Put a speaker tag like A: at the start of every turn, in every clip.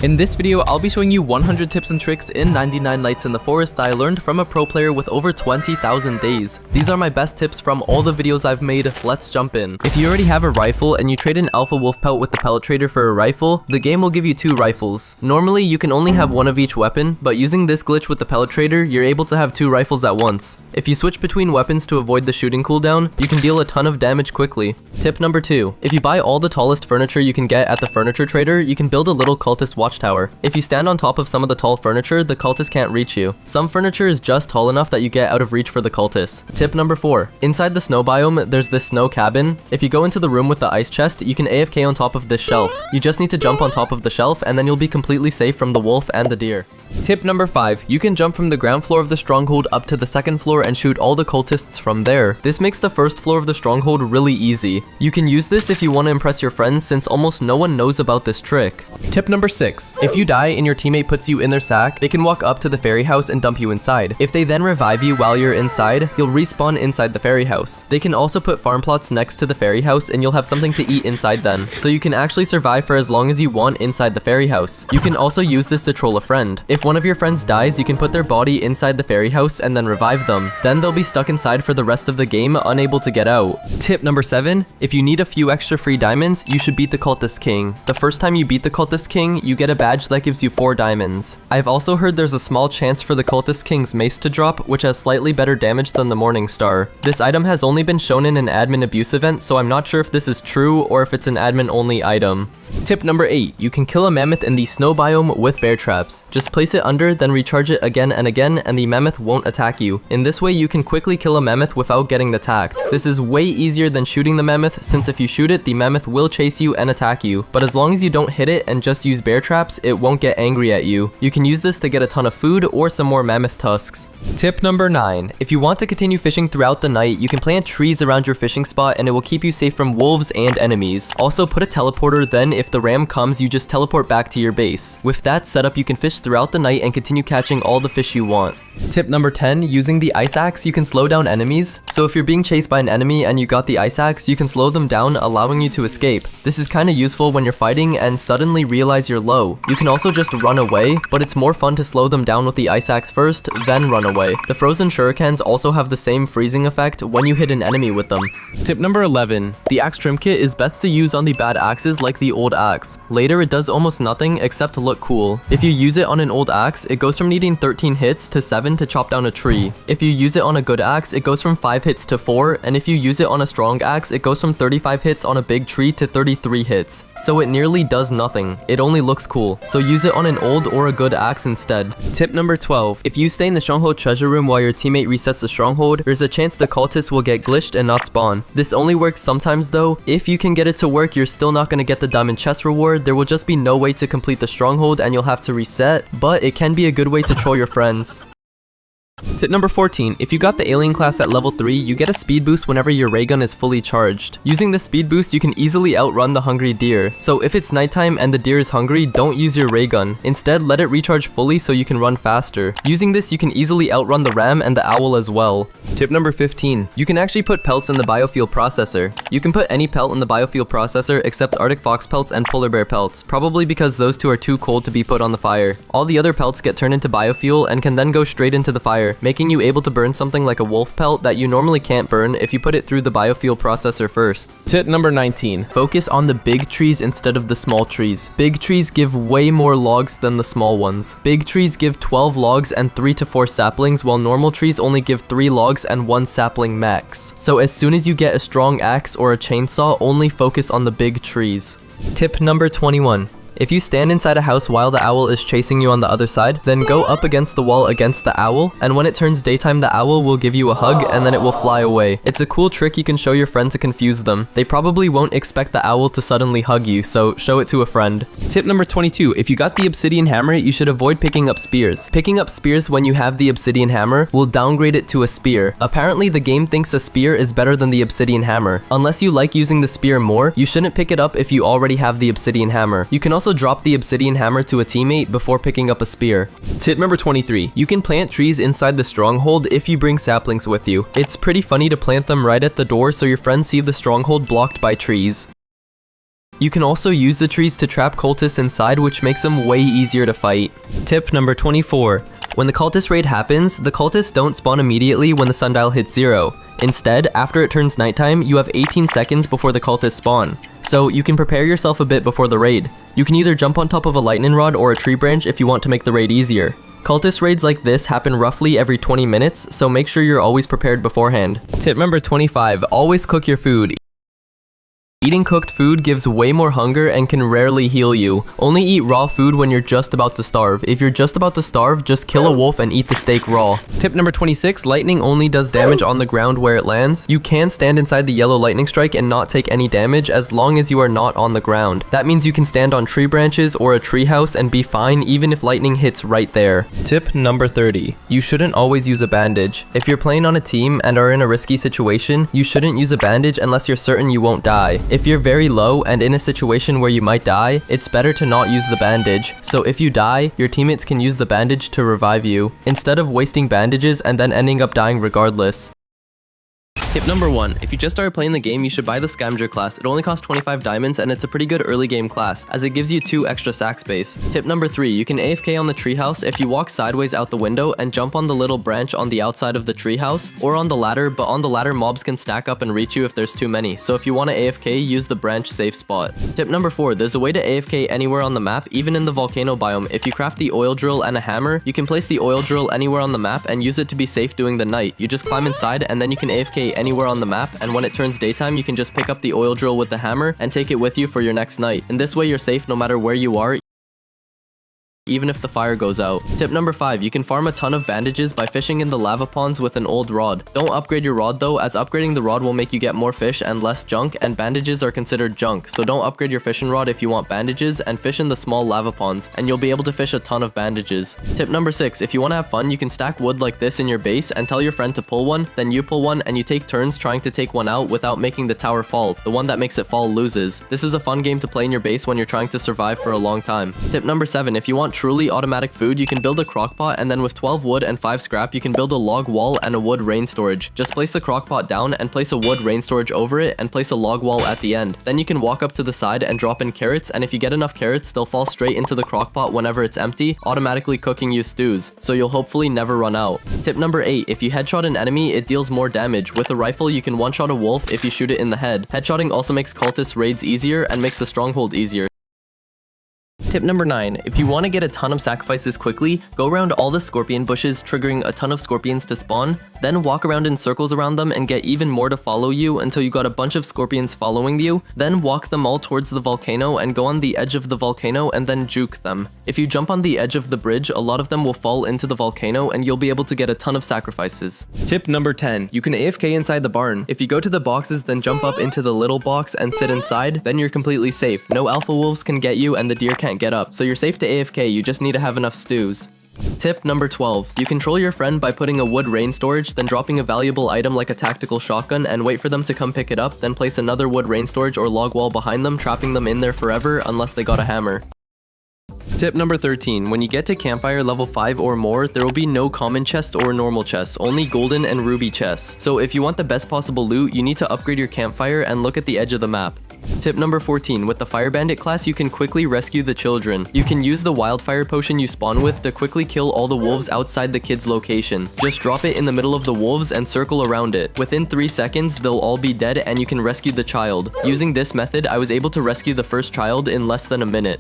A: In this video, I'll be showing you 100 tips and tricks in 99 Nights in the Forest that I learned from a pro player with over 20,000 days. These are my best tips from all the videos I've made. Let's jump in. If you already have a rifle and you trade an alpha wolf pelt with the pellet trader for a rifle, the game will give you 2 rifles. Normally, you can only have 1 of each weapon, but using this glitch with the pellet trader, you're able to have 2 rifles at once. If you switch between weapons to avoid the shooting cooldown, you can deal a ton of damage quickly. Tip number 2. If you buy all the tallest furniture you can get at the furniture trader, you can build a little cultist watchtower. If you stand on top of some of the tall furniture, the cultist can't reach you. Some furniture is just tall enough that you get out of reach for the cultist. Tip number 4. Inside the snow biome, there's this snow cabin. If you go into the room with the ice chest, you can AFK on top of this shelf. You just need to jump on top of the shelf and then you'll be completely safe from the wolf and the deer. Tip number 5. You can jump from the ground floor of the stronghold up to the second floor and shoot all the cultists from there. This makes the first floor of the stronghold really easy. You can use this if you want to impress your friends since almost no one knows about this trick. Tip number 6. If you die and your teammate puts you in their sack, they can walk up to the fairy house and dump you inside. If they then revive you while you're inside, you'll respawn inside the fairy house. They can also put farm plots next to the fairy house and you'll have something to eat inside then. So you can actually survive for as long as you want inside the fairy house. You can also use this to troll a friend. If one of your friends dies, you can put their body inside the fairy house and then revive them. Then they'll be stuck inside for the rest of the game, unable to get out. Tip number 7. If you need a few extra free diamonds, you should beat the cultist king. The first time you beat the cultist king, you get a badge that gives you 4 diamonds. I've also heard there's a small chance for the cultist king's mace to drop, which has slightly better damage than the morning star. This item has only been shown in an admin abuse event, so I'm not sure if this is true or if it's an admin only item. Tip number 8. You can kill a mammoth in the snow biome with bear traps. Just place it under, then recharge it again and again, and the mammoth won't attack you. In this way, you can quickly kill a mammoth without getting attacked. This is way easier than shooting the mammoth, since if you shoot it, the mammoth will chase you and attack you. But as long as you don't hit it and just use bear traps, it won't get angry at you. You can use this to get a ton of food or some more mammoth tusks. Tip number 9. If you want to continue fishing throughout the night, you can plant trees around your fishing spot and it will keep you safe from wolves and enemies. Also put a teleporter, then if the ram comes, you just teleport back to your base. With that setup, you can fish throughout the night and continue catching all the fish you want. Tip number 10. Using the ice axe, you can slow down enemies. So if you're being chased by an enemy and you got the ice axe, you can slow them down, allowing you to escape. This is kinda useful when you're fighting and suddenly realize you're low. You can also just run away, but it's more fun to slow them down with the ice axe first, then run away. The frozen shurikens also have the same freezing effect when you hit an enemy with them. Tip number 11. The axe trim kit is best to use on the bad axes like the old axe. Later it does almost nothing except look cool. If you use it on an old axe, it goes from needing 13 hits to 7 to chop down a tree. If you use it on a good axe, it goes from 5 hits to 4, and if you use it on a strong axe, it goes from 35 hits on a big tree to 33 hits. So it nearly does nothing. It only looks cool. So use it on an old or a good axe instead. Tip number 12. If you stay in the stronghold treasure room while your teammate resets the stronghold, there's a chance the cultist will get glitched and not spawn. This only works sometimes though. If you can get it to work, you're still not going to get the diamond chest reward. There will just be no way to complete the stronghold and you'll have to reset, but it can be a good way to troll your friends. Tip number 14. If you got the alien class at level 3, you get a speed boost whenever your ray gun is fully charged. Using the speed boost, you can easily outrun the hungry deer. So if it's nighttime and the deer is hungry, don't use your ray gun. Instead, let it recharge fully so you can run faster. Using this, you can easily outrun the ram and the owl as well. Tip number 15. You can actually put pelts in the biofuel processor. You can put any pelt in the biofuel processor except Arctic fox pelts and polar bear pelts, probably because those two are too cold to be put on the fire. All the other pelts get turned into biofuel and can then go straight into the fire, making you able to burn something like a wolf pelt that you normally can't burn if you put it through the biofuel processor first. Tip number 19. Focus on the big trees instead of the small trees. Big trees give way more logs than the small ones. Big trees give 12 logs and 3 to 4 saplings, while normal trees only give 3 logs and 1 sapling max. So as soon as you get a strong axe or a chainsaw, only focus on the big trees. Tip number 21. If you stand inside a house while the owl is chasing you on the other side, then go up against the wall against the owl, and when it turns daytime, the owl will give you a hug and then it will fly away. It's a cool trick you can show your friend to confuse them. They probably won't expect the owl to suddenly hug you, so show it to a friend. Tip number 22. If you got the obsidian hammer, you should avoid picking up spears. Picking up spears when you have the obsidian hammer will downgrade it to a spear. Apparently, the game thinks a spear is better than the obsidian hammer. Unless you like using the spear more, you shouldn't pick it up if you already have the obsidian hammer. You can also drop the obsidian hammer to a teammate before picking up a spear. Tip number 23. You can plant trees inside the stronghold if you bring saplings with you. It's pretty funny to plant them right at the door so your friends see the stronghold blocked by trees. You can also use the trees to trap cultists inside, which makes them way easier to fight. Tip number 24. When the cultist raid happens, the cultists don't spawn immediately when the sundial hits 0. Instead, after it turns nighttime, you have 18 seconds before the cultists spawn. So you can prepare yourself a bit before the raid. You can either jump on top of a lightning rod or a tree branch if you want to make the raid easier. Cultist raids like this happen roughly every 20 minutes, so make sure you're always prepared beforehand. Tip number 25, always cook your food. Eating cooked food gives way more hunger and can rarely heal you. Only eat raw food when you're just about to starve. If you're just about to starve, just kill a wolf and eat the steak raw. Tip number 26, lightning only does damage on the ground where it lands. You can stand inside the yellow lightning strike and not take any damage as long as you are not on the ground. That means you can stand on tree branches or a tree house and be fine even if lightning hits right there. Tip number 30, you shouldn't always use a bandage. If you're playing on a team and are in a risky situation, you shouldn't use a bandage unless you're certain you won't die. If you're very low and in a situation where you might die, it's better to not use the bandage. So if you die, your teammates can use the bandage to revive you, instead of wasting bandages and then ending up dying regardless. Tip number 1, if you just started playing the game, you should buy the Scavenger class. It only costs 25 diamonds and it's a pretty good early game class, as it gives you 2 extra sack space. Tip number 3, you can AFK on the treehouse if you walk sideways out the window and jump on the little branch on the outside of the treehouse, or on the ladder, but on the ladder mobs can stack up and reach you if there's too many, so if you want to AFK, use the branch safe spot. Tip number 4, there's a way to AFK anywhere on the map, even in the volcano biome. If you craft the oil drill and a hammer, you can place the oil drill anywhere on the map and use it to be safe during the night. You just climb inside and then you can AFK anywhere on the map, and when it turns daytime you can just pick up the oil drill with the hammer and take it with you for your next night. In this way you're safe no matter where you are, even if the fire goes out. Tip number 5, you can farm a ton of bandages by fishing in the lava ponds with an old rod. Don't upgrade your rod though, as upgrading the rod will make you get more fish and less junk, and bandages are considered junk, so don't upgrade your fishing rod if you want bandages, and fish in the small lava ponds, and you'll be able to fish a ton of bandages. Tip number 6, if you want to have fun, you can stack wood like this in your base and tell your friend to pull one, then you pull one, and you take turns trying to take one out without making the tower fall. The one that makes it fall loses. This is a fun game to play in your base when you're trying to survive for a long time. Tip number 7, if you want truly automatic food, you can build a crockpot, and then with 12 wood and 5 scrap, you can build a log wall and a wood rain storage. Just place the crockpot down and place a wood rain storage over it and place a log wall at the end. Then you can walk up to the side and drop in carrots, and if you get enough carrots, they'll fall straight into the crockpot whenever it's empty, automatically cooking you stews, so you'll hopefully never run out. Tip number 8, if you headshot an enemy, it deals more damage. With a rifle, you can one-shot a wolf if you shoot it in the head. Headshotting also makes cultist raids easier and makes the stronghold easier. Tip number 9, if you want to get a ton of sacrifices quickly, go around all the scorpion bushes, triggering a ton of scorpions to spawn, then walk around in circles around them and get even more to follow you until you got a bunch of scorpions following you, then walk them all towards the volcano and go on the edge of the volcano and then juke them. If you jump on the edge of the bridge, a lot of them will fall into the volcano and you'll be able to get a ton of sacrifices. Tip number 10, you can AFK inside the barn. If you go to the boxes, then jump up into the little box and sit inside, then you're completely safe. No alpha wolves can get you and the deer can't get up, so you're safe to AFK, you just need to have enough stews. Tip number 12, you control your friend by putting a wood rain storage, then dropping a valuable item like a tactical shotgun and wait for them to come pick it up, then place another wood rain storage or log wall behind them, trapping them in there forever unless they got a hammer. Tip number 13, when you get to campfire level 5 or more, there will be no common chests or normal chests, only golden and ruby chests. So if you want the best possible loot, you need to upgrade your campfire and look at the edge of the map. Tip number 14, with the Fire Bandit class, you can quickly rescue the children. You can use the wildfire potion you spawn with to quickly kill all the wolves outside the kid's location. Just drop it in the middle of the wolves and circle around it. Within 3 seconds, they'll all be dead and you can rescue the child. Using this method, I was able to rescue the first child in less than a minute.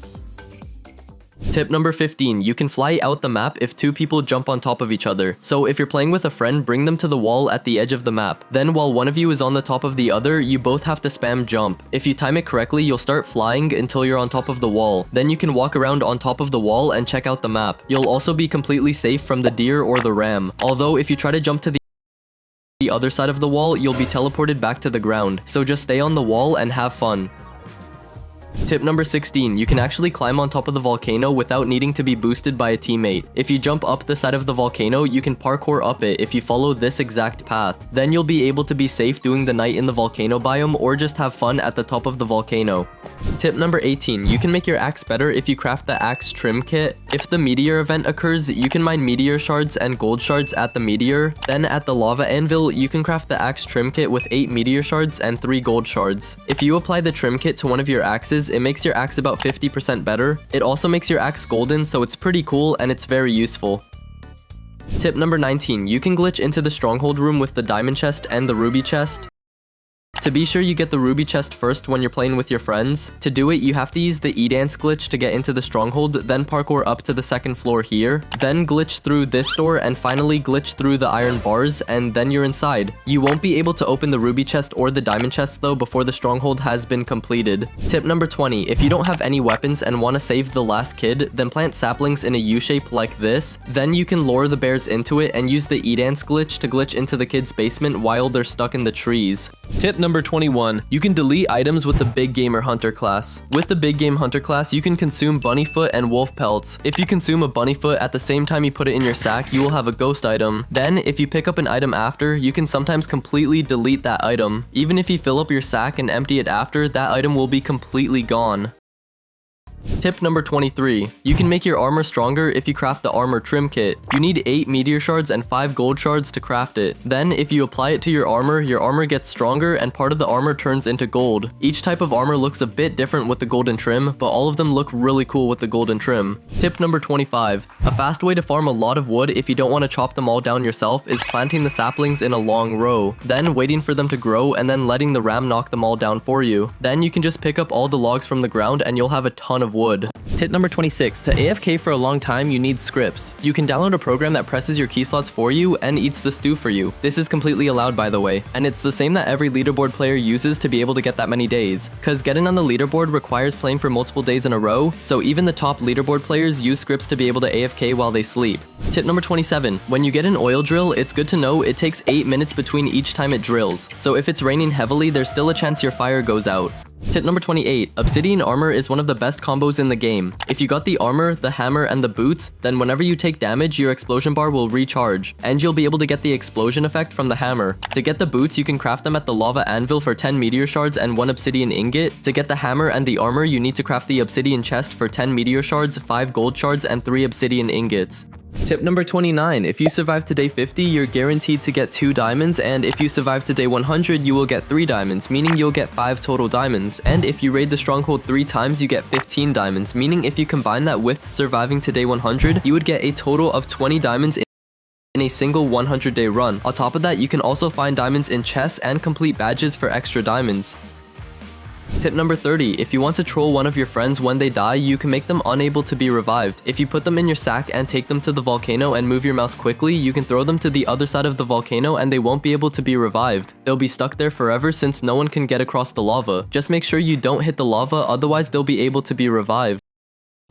A: Tip number 15, you can fly out the map if 2 people jump on top of each other. So if you're playing with a friend, bring them to the wall at the edge of the map. Then while one of you is on the top of the other, you both have to spam jump. If you time it correctly, you'll start flying until you're on top of the wall. Then you can walk around on top of the wall and check out the map. You'll also be completely safe from the deer or the ram. Although if you try to jump to the other side of the wall, you'll be teleported back to the ground. So just stay on the wall and have fun. Tip number 16, you can actually climb on top of the volcano without needing to be boosted by a teammate. If you jump up the side of the volcano, you can parkour up it if you follow this exact path. Then you'll be able to be safe doing the night in the volcano biome or just have fun at the top of the volcano. Tip number 18, you can make your axe better if you craft the axe trim kit. If the meteor event occurs, you can mine meteor shards and gold shards at the meteor. Then at the lava anvil, you can craft the axe trim kit with 8 meteor shards and 3 gold shards. If you apply the trim kit to one of your axes, items, it makes your axe about 50% better. It also makes your axe golden, so it's pretty cool and it's very useful. Tip number 19, you can glitch into the stronghold room with the diamond chest and the ruby chest. To be sure you get the ruby chest first when you're playing with your friends. To do it, you have to use the E-dance glitch to get into the stronghold, then parkour up to the second floor here, then glitch through this door, and finally glitch through the iron bars, and then you're inside. You won't be able to open the ruby chest or the diamond chest though before the stronghold has been completed. Tip number 20, if you don't have any weapons and want to save the last kid, then plant saplings in a U-shape like this, then you can lure the bears into it and use the E-dance glitch to glitch into the kid's basement while they're stuck in the trees. Tip number 21, you can delete items with the Big Game or Hunter class. With the Big Game Hunter class, you can consume bunny foot and wolf pelts. If you consume a bunny foot at the same time you put it in your sack, you will have a ghost item. Then, if you pick up an item after, you can sometimes completely delete that item. Even if you fill up your sack and empty it after, that item will be completely gone. Tip number 23, you can make your armor stronger if you craft the armor trim kit. You need 8 meteor shards and 5 gold shards to craft it. Then, if you apply it to your armor gets stronger and part of the armor turns into gold. Each type of armor looks a bit different with the golden trim, but all of them look really cool with the golden trim. Tip number 25, a fast way to farm a lot of wood if you don't want to chop them all down yourself is planting the saplings in a long row, then waiting for them to grow and then letting the ram knock them all down for you. Then you can just pick up all the logs from the ground and you'll have a ton of wood. Tip number 26, to AFK for a long time you need scripts. You can download a program that presses your key slots for you and eats the stew for you. This is completely allowed by the way, and it's the same that every leaderboard player uses to be able to get that many days. Cause getting on the leaderboard requires playing for multiple days in a row, so even the top leaderboard players use scripts to be able to AFK while they sleep. Tip number 27, when you get an oil drill, it's good to know it takes 8 minutes between each time it drills. So if it's raining heavily, there's still a chance your fire goes out. Tip number 28, obsidian armor is one of the best combos in the game. If you got the armor, the hammer, and the boots, then whenever you take damage, your explosion bar will recharge, and you'll be able to get the explosion effect from the hammer. To get the boots, you can craft them at the lava anvil for 10 meteor shards and 1 obsidian ingot. To get the hammer and the armor, you need to craft the obsidian chest for 10 meteor shards, 5 gold shards, and 3 obsidian ingots. Tip number 29, if you survive to day 50, you're guaranteed to get 2 diamonds, and if you survive to day 100, you will get 3 diamonds, meaning you'll get 5 total diamonds. And if you raid the stronghold 3 times, you get 15 diamonds, meaning if you combine that with surviving to day 100, you would get a total of 20 diamonds in a single 100-day run. On top of that, you can also find diamonds in chests and complete badges for extra diamonds. Tip number 30, if you want to troll one of your friends when they die, you can make them unable to be revived. If you put them in your sack and take them to the volcano and move your mouse quickly, you can throw them to the other side of the volcano and they won't be able to be revived. They'll be stuck there forever since no one can get across the lava. Just make sure you don't hit the lava, otherwise they'll be able to be revived.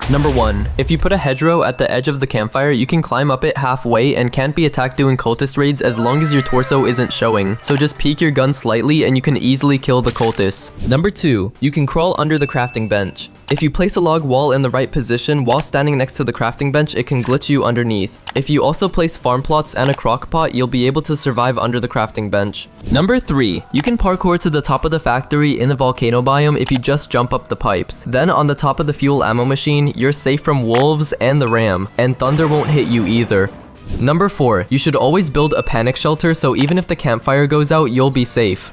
A: Number 1. If you put a hedgerow at the edge of the campfire, you can climb up it halfway and can't be attacked doing cultist raids as long as your torso isn't showing. So just peek your gun slightly and you can easily kill the cultists. Number 2. You can crawl under the crafting bench. If you place a log wall in the right position while standing next to the crafting bench, it can glitch you underneath. If you also place farm plots and a crock pot, you'll be able to survive under the crafting bench. Number 3. You can parkour to the top of the factory in the volcano biome if you just jump up the pipes. Then on the top of the fuel ammo machine, you're safe from wolves and the ram, and thunder won't hit you either. Number 4. You should always build a panic shelter so even if the campfire goes out, you'll be safe.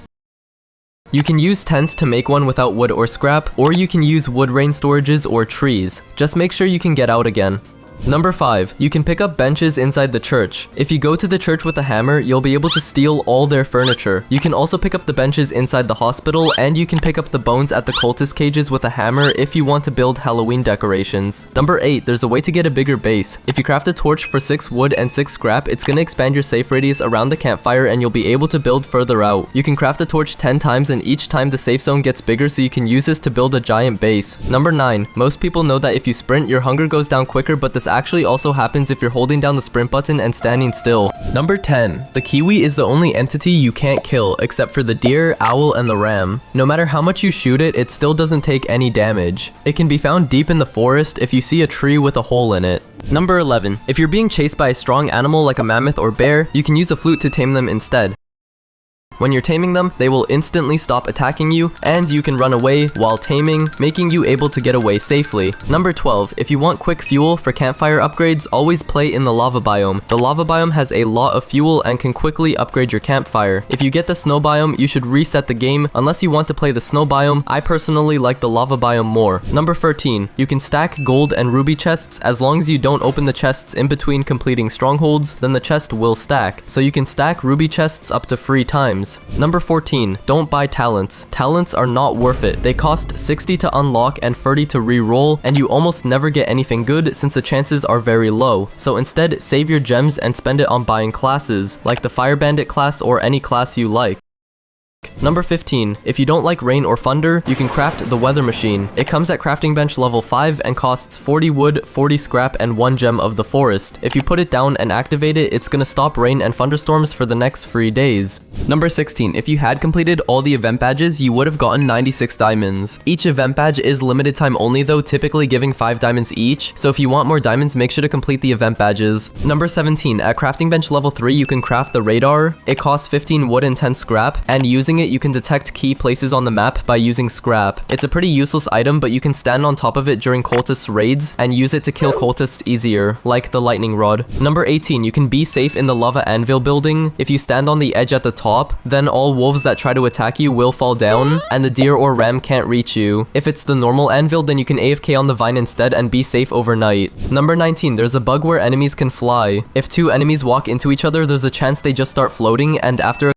A: You can use tents to make one without wood or scrap, or you can use wood rain storages or trees. Just make sure you can get out again. Number 5. You can pick up benches inside the church. If you go to the church with a hammer, you'll be able to steal all their furniture. You can also pick up the benches inside the hospital, and you can pick up the bones at the cultist cages with a hammer if you want to build Halloween decorations. Number 8. There's a way to get a bigger base. If you craft a torch for 6 wood and 6 scrap, it's gonna expand your safe radius around the campfire and you'll be able to build further out. You can craft a torch 10 times and each time the safe zone gets bigger so you can use this to build a giant base. Number 9. Most people know that if you sprint, your hunger goes down quicker, but this actually also happens if you're holding down the sprint button and standing still. Number 10. The kiwi is the only entity you can't kill except for the deer, owl, and the ram. No matter how much you shoot it, it still doesn't take any damage. It can be found deep in the forest if you see a tree with a hole in it. Number 11. If you're being chased by a strong animal like a mammoth or bear, you can use a flute to tame them instead. When you're taming them, they will instantly stop attacking you, and you can run away while taming, making you able to get away safely. Number 12, if you want quick fuel for campfire upgrades, always play in the lava biome. The lava biome has a lot of fuel and can quickly upgrade your campfire. If you get the snow biome, you should reset the game unless you want to play the snow biome. I personally like the lava biome more. Number 13, you can stack gold and ruby chests. As long as you don't open the chests in between completing strongholds, then the chest will stack. So you can stack ruby chests up to 3 times. Number 14, don't buy talents. Talents are not worth it. They cost 60 to unlock and 30 to re-roll, and you almost never get anything good since the chances are very low. So instead, save your gems and spend it on buying classes, like the Fire Bandit class or any class you like. Number 15, if you don't like rain or thunder, you can craft the weather machine. It comes at crafting bench level 5 and costs 40 wood, 40 scrap, and 1 gem of the forest. If you put it down and activate it, it's gonna stop rain and thunderstorms for the next 3 days. Number 16, if you had completed all the event badges, you would have gotten 96 diamonds. Each event badge is limited time only though, typically giving 5 diamonds each, so if you want more diamonds, make sure to complete the event badges. Number 17, at crafting bench level 3, you can craft the radar. It costs 15 wood and 10 scrap, and using it, you can detect key places on the map by using scrap. It's a pretty useless item, but you can stand on top of it during cultist raids and use it to kill cultists easier, like the lightning rod. Number 18, you can be safe in the lava anvil building. If you stand on the edge at the top, then all wolves that try to attack you will fall down, and the deer or ram can't reach you. If it's the normal anvil, then you can AFK on the vine instead and be safe overnight. Number 19, there's a bug where enemies can fly. If 2 enemies walk into each other, there's a chance they just start floating, and after a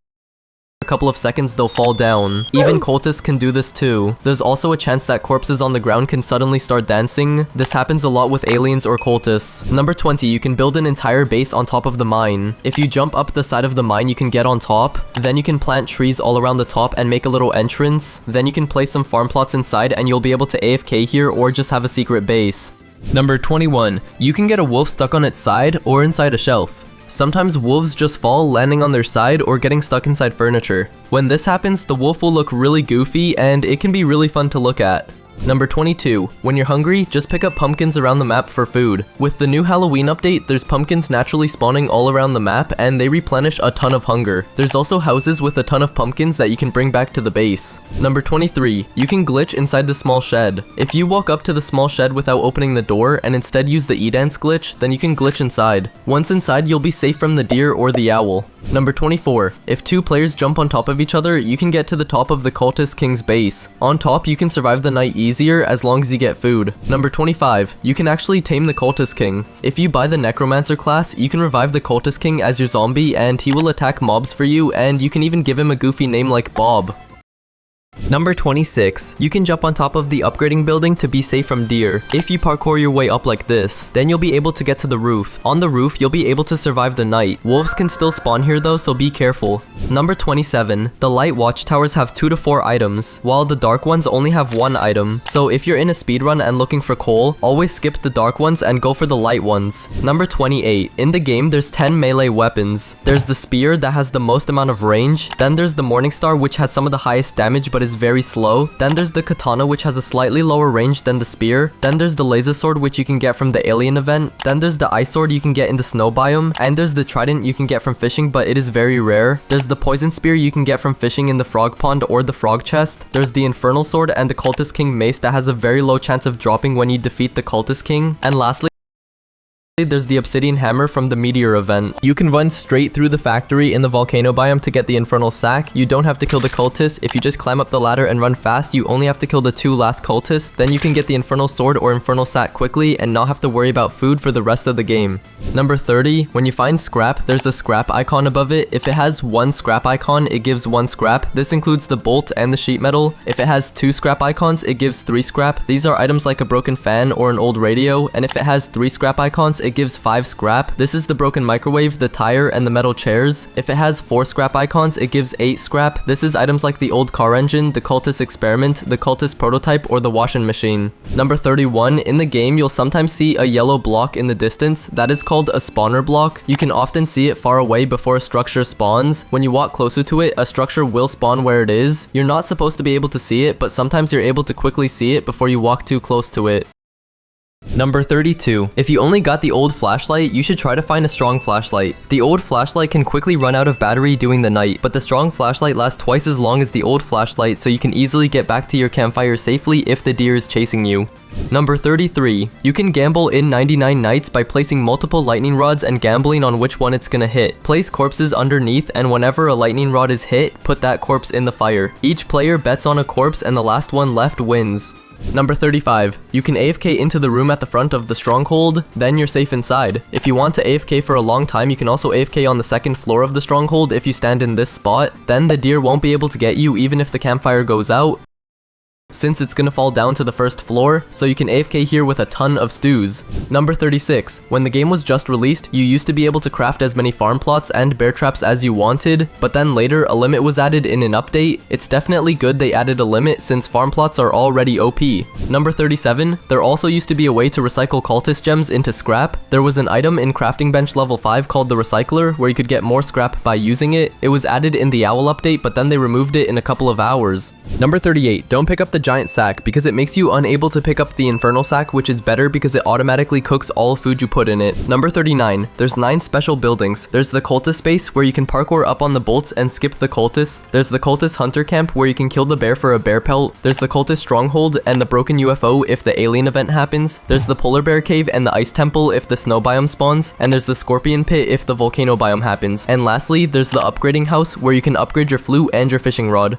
A: couple of seconds they'll fall down. Even cultists can do this too. There's also a chance that corpses on the ground can suddenly start dancing. This happens a lot with aliens or cultists. Number 20, you can build an entire base on top of the mine. If you jump up the side of the mine, you can get on top. Then you can plant trees all around the top and make a little entrance. Then you can place some farm plots inside and you'll be able to AFK here or just have a secret base. Number 21, you can get a wolf stuck on its side or inside a shelf. Sometimes wolves just fall, landing on their side or getting stuck inside furniture. When this happens, the wolf will look really goofy and it can be really fun to look at. Number 22, when you're hungry, just pick up pumpkins around the map for food. With the new Halloween update, there's pumpkins naturally spawning all around the map and they replenish a ton of hunger. There's also houses with a ton of pumpkins that you can bring back to the base. Number 23, you can glitch inside the small shed. If you walk up to the small shed without opening the door and instead use the E-dance glitch, then you can glitch inside. Once inside, you'll be safe from the deer or the owl. Number 24, if 2 players jump on top of each other, you can get to the top of the cultist king's base. On top, you can survive the night easier as long as you get food. Number 25, you can actually tame the cultist king. If you buy the necromancer class, you can revive the cultist king as your zombie and he will attack mobs for you, and you can even give him a goofy name like Bob. Number 26, you can jump on top of the upgrading building to be safe from deer. If you parkour your way up like this, then you'll be able to get to the roof. On the roof, you'll be able to survive the night. Wolves can still spawn here though, so be careful. Number 27, the light watchtowers have 2 to 4 items, while the dark ones only have 1 item. So if you're in a speedrun and looking for coal, always skip the dark ones and go for the light ones. Number 28, in the game there's 10 melee weapons. There's the spear that has the most amount of range, then there's the Morningstar which has some of the highest damage but is very slow, then there's the katana which has a slightly lower range than the spear, then there's the laser sword which you can get from the alien event, then there's the ice sword you can get in the snow biome, and there's the trident you can get from fishing but it is very rare. There's the poison spear you can get from fishing in the frog pond or the frog chest. There's the infernal sword and the cultist king mace that has a very low chance of dropping when you defeat the cultist king, and lastly there's the obsidian hammer from the meteor event. You can run straight through the factory in the volcano biome to get the infernal sack. You don't have to kill the cultists. If you just climb up the ladder and run fast, you only have to kill the 2 last cultists. Then you can get the infernal sword or infernal sack quickly and not have to worry about food for the rest of the game. Number 30, when you find scrap, there's a scrap icon above it. If it has 1 scrap icon, it gives 1 scrap. This includes the bolt and the sheet metal. If it has 2 scrap icons, it gives 3 scrap. These are items like a broken fan or an old radio, and if it has 3 scrap icons, it gives 5 scrap. This is the broken microwave, the tire, and the metal chairs. If it has 4 scrap icons, it gives 8 scrap. This is items like the old car engine, the cultist experiment, the cultist prototype, or the washing machine. Number 31, in the game, you'll sometimes see a yellow block in the distance. That is called a spawner block. You can often see it far away before a structure spawns. When you walk closer to it, a structure will spawn where it is. You're not supposed to be able to see it, but sometimes you're able to quickly see it before you walk too close to it. Number 32. If you only got the old flashlight, you should try to find a strong flashlight. The old flashlight can quickly run out of battery during the night, but the strong flashlight lasts twice as long as the old flashlight, so you can easily get back to your campfire safely if the deer is chasing you. Number 33. You can gamble in 99 nights by placing multiple lightning rods and gambling on which one it's gonna hit. Place corpses underneath, and whenever a lightning rod is hit, put that corpse in the fire. Each player bets on a corpse and the last one left wins. Number 35. You can AFK into the room at the front of the stronghold, then you're safe inside. If you want to AFK for a long time, you can also AFK on the second floor of the stronghold if you stand in this spot. Then the deer won't be able to get you even if the campfire goes out, since it's gonna fall down to the first floor, so you can AFK here with a ton of stews. Number 36. When the game was just released, you used to be able to craft as many farm plots and bear traps as you wanted, but then later a limit was added in an update. It's definitely good they added a limit since farm plots are already OP. Number 37. There also used to be a way to recycle cultist gems into scrap. There was an item in crafting bench level 5 called the recycler where you could get more scrap by using it. It was added in the owl update, but then they removed it in a couple of hours. Number 38. Don't pick up the giant sack because it makes you unable to pick up the infernal sack, which is better because it automatically cooks all food you put in it. Number 39. There's 9 special buildings. There's the cultist space where you can parkour up on the bolts and skip the cultists. There's the cultist hunter camp where you can kill the bear for a bear pelt. There's the cultist stronghold and the broken UFO if the alien event happens. There's the polar bear cave and the ice temple if the snow biome spawns. And there's the scorpion pit if the volcano biome happens. And lastly, there's the upgrading house where you can upgrade your flute and your fishing rod.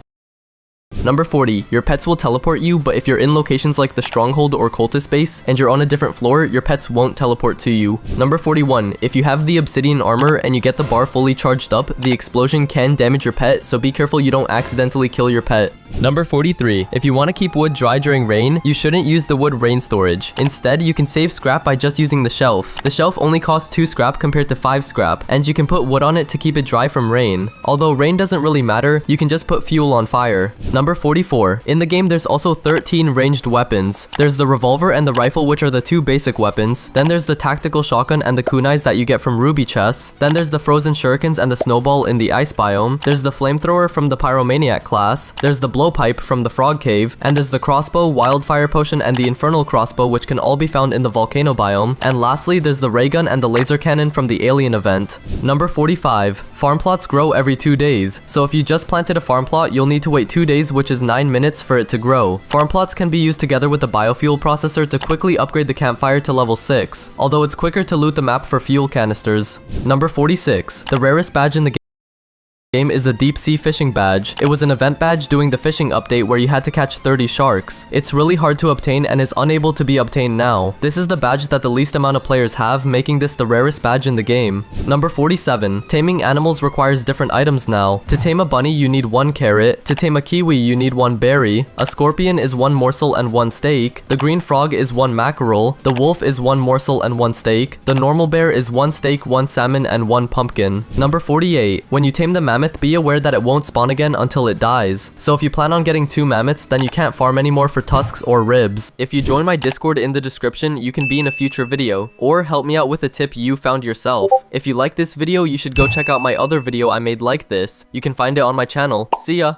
A: Number 40. Your pets will teleport you, but if you're in locations like the stronghold or cultist base and you're on a different floor, your pets won't teleport to you. Number 41. If you have the obsidian armor and you get the bar fully charged up, the explosion can damage your pet, so be careful you don't accidentally kill your pet. Number 43. If you want to keep wood dry during rain, you shouldn't use the wood rain storage. Instead, you can save scrap by just using the shelf. The shelf only costs 2 scrap compared to 5 scrap, and you can put wood on it to keep it dry from rain. Although rain doesn't really matter, you can just put fuel on fire. Number 44. In the game, there's also 13 ranged weapons. There's the revolver and the rifle, which are the 2 basic weapons. Then there's the tactical shotgun and the kunais that you get from ruby chests. Then there's the frozen shurikens and the snowball in the ice biome. There's the flamethrower from the pyromaniac class. There's the blowpipe from the frog cave, and there's the crossbow, wildfire potion, and the infernal crossbow, which can all be found in the volcano biome. And lastly, there's the ray gun and the laser cannon from the alien event. Number 45. Farm plots grow every 2 days, so if you just planted a farm plot, you'll need to wait 2 days, which is 9 minutes for it to grow. Farm plots can be used together with the biofuel processor to quickly upgrade the campfire to level 6, although it's quicker to loot the map for fuel canisters. Number 46. The rarest badge in the game is the deep sea fishing badge. It was an event badge doing the fishing update where you had to catch 30 sharks. It's really hard to obtain and is unable to be obtained now. This is the badge that the least amount of players have, making this the rarest badge in the game. Number 47. Taming animals requires different items now. To tame a bunny, you need 1 carrot. To tame a kiwi, you need 1 berry. A scorpion is 1 morsel and 1 steak. The green frog is 1 mackerel. The wolf is 1 morsel and 1 steak. The normal bear is 1 steak, 1 salmon, and 1 pumpkin. Number 48. When you tame the mammoth, be aware that it won't spawn again until it dies. So if you plan on getting 2 mammoths, then you can't farm anymore for tusks or ribs. If you join my Discord in the description, you can be in a future video, or help me out with a tip you found yourself. If you like this video, you should go check out my other video I made like this. You can find it on my channel. See ya!